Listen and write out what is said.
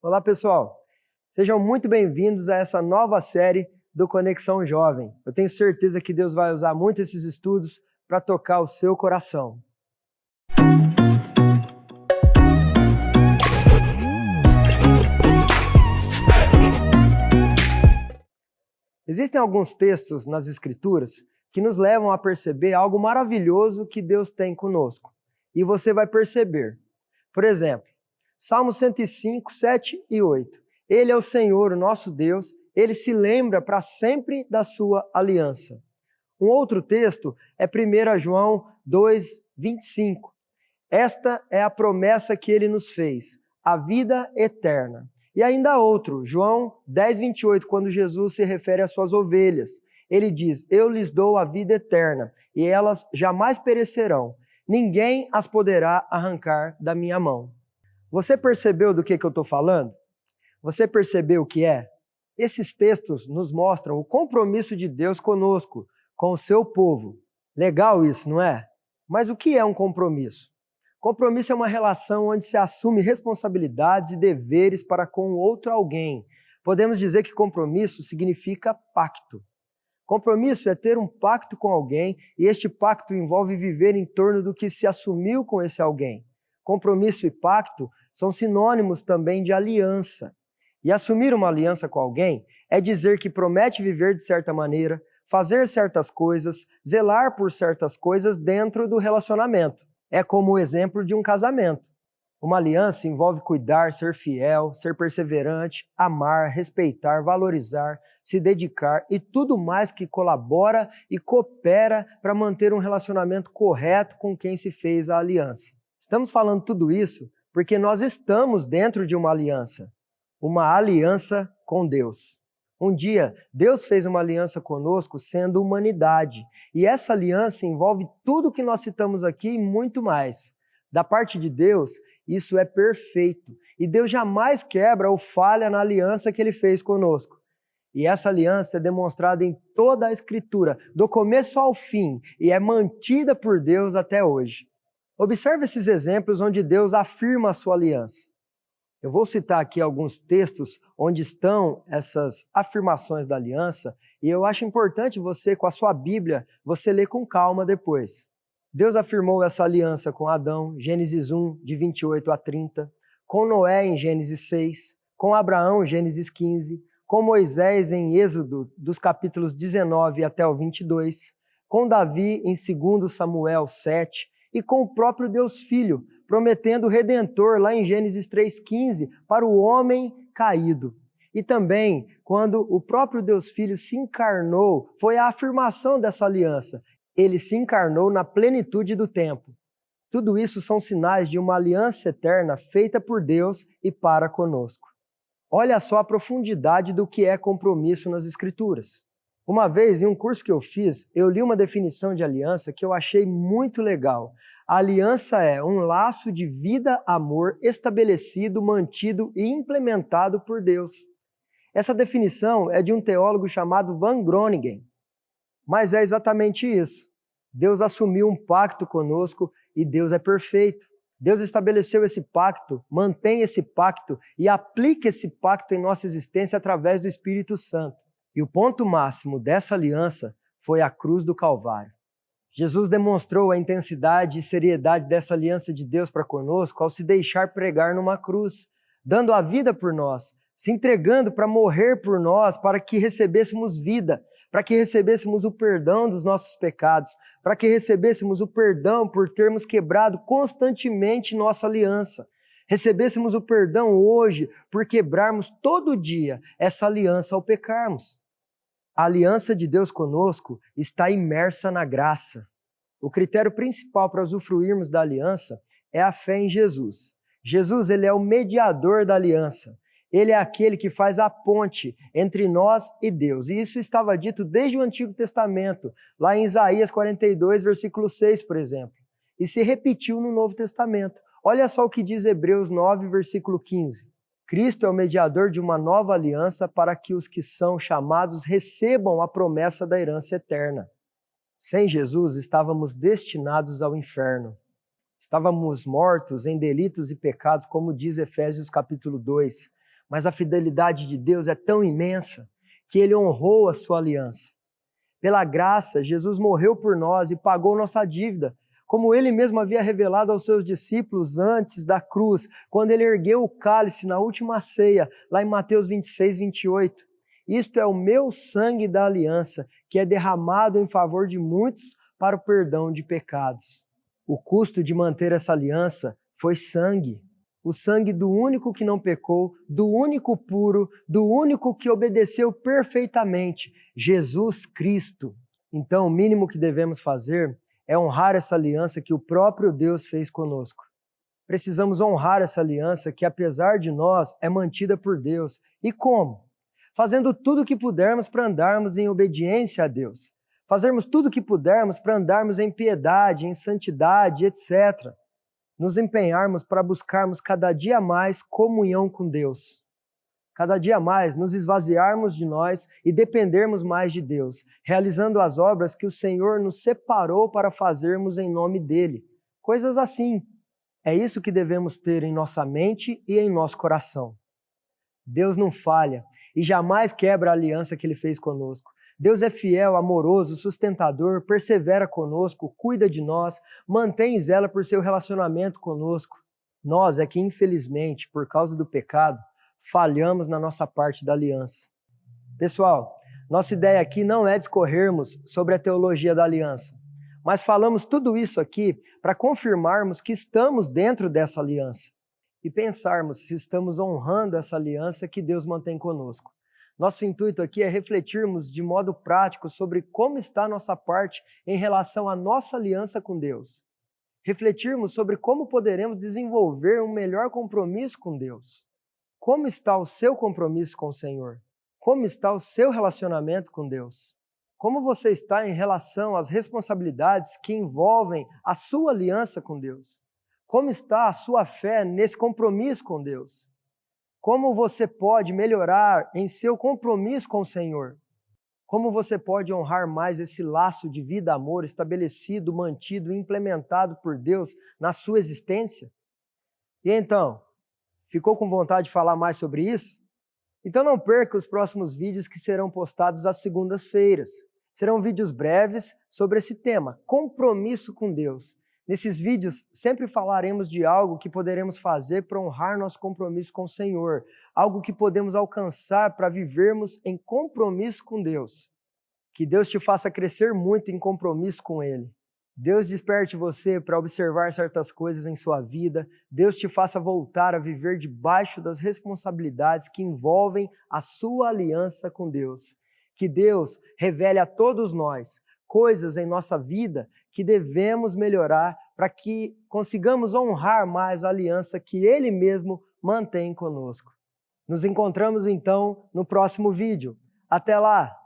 Olá, pessoal. Sejam muito bem-vindos a essa nova série do Conexão Jovem. Eu tenho certeza que Deus vai usar muito esses estudos para tocar o seu coração. Existem alguns textos nas Escrituras que nos levam a perceber algo maravilhoso que Deus tem conosco. E você vai perceber. Por exemplo, Salmo 105, 7 e 8. Ele é o Senhor, o nosso Deus, ele se lembra para sempre da sua aliança. Um outro texto é 1 João 2, 25. Esta é a promessa que ele nos fez, a vida eterna. E ainda outro, João 10, 28, quando Jesus se refere às suas ovelhas. Ele diz, eu lhes dou a vida eterna, e elas jamais perecerão. Ninguém as poderá arrancar da minha mão. Você percebeu do que eu estou falando? Você percebeu o que é? Esses textos nos mostram o compromisso de Deus conosco, com o seu povo. Legal isso, não é? Mas o que é um compromisso? Compromisso é uma relação onde se assume responsabilidades e deveres para com outro alguém. Podemos dizer que compromisso significa pacto. Compromisso é ter um pacto com alguém e este pacto envolve viver em torno do que se assumiu com esse alguém. Compromisso e pacto são sinônimos também de aliança. E assumir uma aliança com alguém é dizer que promete viver de certa maneira, fazer certas coisas, zelar por certas coisas dentro do relacionamento. É como o exemplo de um casamento. Uma aliança envolve cuidar, ser fiel, ser perseverante, amar, respeitar, valorizar, se dedicar e tudo mais que colabora e coopera para manter um relacionamento correto com quem se fez a aliança. Estamos falando tudo isso porque nós estamos dentro de uma aliança com Deus. Um dia, Deus fez uma aliança conosco sendo humanidade, e essa aliança envolve tudo que nós citamos aqui e muito mais. Da parte de Deus, isso é perfeito, e Deus jamais quebra ou falha na aliança que Ele fez conosco. E essa aliança é demonstrada em toda a Escritura, do começo ao fim, e é mantida por Deus até hoje. Observe esses exemplos onde Deus afirma a sua aliança. Eu vou citar aqui alguns textos onde estão essas afirmações da aliança e eu acho importante você, com a sua Bíblia, você ler com calma depois. Deus afirmou essa aliança com Adão, Gênesis 1, de 28 a 30, com Noé em Gênesis 6, com Abraão, Gênesis 15, com Moisés em Êxodo, dos capítulos 19 até o 22, com Davi em 2 Samuel 7 e com o próprio Deus Filho, prometendo o Redentor lá em Gênesis 3,15 para o homem caído. E também, quando o próprio Deus Filho se encarnou, foi a afirmação dessa aliança. Ele se encarnou na plenitude do tempo. Tudo isso são sinais de uma aliança eterna feita por Deus e para conosco. Olha só a profundidade do que é compromisso nas Escrituras. Uma vez, em um curso que eu fiz, eu li uma definição de aliança que eu achei muito legal. A aliança é um laço de vida, amor, estabelecido, mantido e implementado por Deus. Essa definição é de um teólogo chamado Van Groningen. Mas é exatamente isso. Deus assumiu um pacto conosco e Deus é perfeito. Deus estabeleceu esse pacto, mantém esse pacto e aplica esse pacto em nossa existência através do Espírito Santo. E o ponto máximo dessa aliança foi a cruz do Calvário. Jesus demonstrou a intensidade e seriedade dessa aliança de Deus para conosco ao se deixar pregar numa cruz, dando a vida por nós, se entregando para morrer por nós, para que recebêssemos vida, para que recebêssemos o perdão dos nossos pecados, para que recebêssemos o perdão por termos quebrado constantemente nossa aliança. Recebêssemos o perdão hoje por quebrarmos todo dia essa aliança ao pecarmos. A aliança de Deus conosco está imersa na graça. O critério principal para usufruirmos da aliança é a fé em Jesus. Jesus, ele é o mediador da aliança. Ele é aquele que faz a ponte entre nós e Deus. E isso estava dito desde o Antigo Testamento, lá em Isaías 42, versículo 6, por exemplo. E se repetiu no Novo Testamento. Olha só o que diz Hebreus 9, versículo 15. Cristo é o mediador de uma nova aliança para que os que são chamados recebam a promessa da herança eterna. Sem Jesus, estávamos destinados ao inferno. Estávamos mortos em delitos e pecados, como diz Efésios capítulo 2. Mas a fidelidade de Deus é tão imensa que Ele honrou a sua aliança. Pela graça, Jesus morreu por nós e pagou nossa dívida, como Ele mesmo havia revelado aos seus discípulos antes da cruz, quando Ele ergueu o cálice na última ceia, lá em Mateus 26, 28. Isto é o meu sangue da aliança, que é derramado em favor de muitos para o perdão de pecados. O custo de manter essa aliança foi sangue. O sangue do único que não pecou, do único puro, do único que obedeceu perfeitamente, Jesus Cristo. Então, o mínimo que devemos fazer é honrar essa aliança que o próprio Deus fez conosco. Precisamos honrar essa aliança que, apesar de nós, é mantida por Deus. E como? Fazendo tudo o que pudermos para andarmos em obediência a Deus. Fazermos tudo o que pudermos para andarmos em piedade, em santidade, etc. Nos empenharmos para buscarmos cada dia mais comunhão com Deus. Cada dia mais nos esvaziarmos de nós e dependermos mais de Deus, realizando as obras que o Senhor nos separou para fazermos em nome dEle. Coisas assim. É isso que devemos ter em nossa mente e em nosso coração. Deus não falha e jamais quebra a aliança que Ele fez conosco. Deus é fiel, amoroso, sustentador, persevera conosco, cuida de nós, mantém e zela por seu relacionamento conosco. Nós é que, infelizmente, por causa do pecado, falhamos na nossa parte da aliança. Pessoal, nossa ideia aqui não é discorrermos sobre a teologia da aliança, mas falamos tudo isso aqui para confirmarmos que estamos dentro dessa aliança e pensarmos se estamos honrando essa aliança que Deus mantém conosco. Nosso intuito aqui é refletirmos de modo prático sobre como está a nossa parte em relação à nossa aliança com Deus. Refletirmos sobre como poderemos desenvolver um melhor compromisso com Deus. Como está o seu compromisso com o Senhor? Como está o seu relacionamento com Deus? Como você está em relação às responsabilidades que envolvem a sua aliança com Deus? Como está a sua fé nesse compromisso com Deus? Como você pode melhorar em seu compromisso com o Senhor? Como você pode honrar mais esse laço de vida e amor estabelecido, mantido e implementado por Deus na sua existência? E então, ficou com vontade de falar mais sobre isso? Então não perca os próximos vídeos que serão postados às segundas-feiras. Serão vídeos breves sobre esse tema, compromisso com Deus. Nesses vídeos, sempre falaremos de algo que poderemos fazer para honrar nosso compromisso com o Senhor, algo que podemos alcançar para vivermos em compromisso com Deus. Que Deus te faça crescer muito em compromisso com Ele. Deus desperte você para observar certas coisas em sua vida, Deus te faça voltar a viver debaixo das responsabilidades que envolvem a sua aliança com Deus. Que Deus revele a todos nós coisas em nossa vida que devemos melhorar para que consigamos honrar mais a aliança que Ele mesmo mantém conosco. Nos encontramos então no próximo vídeo. Até lá!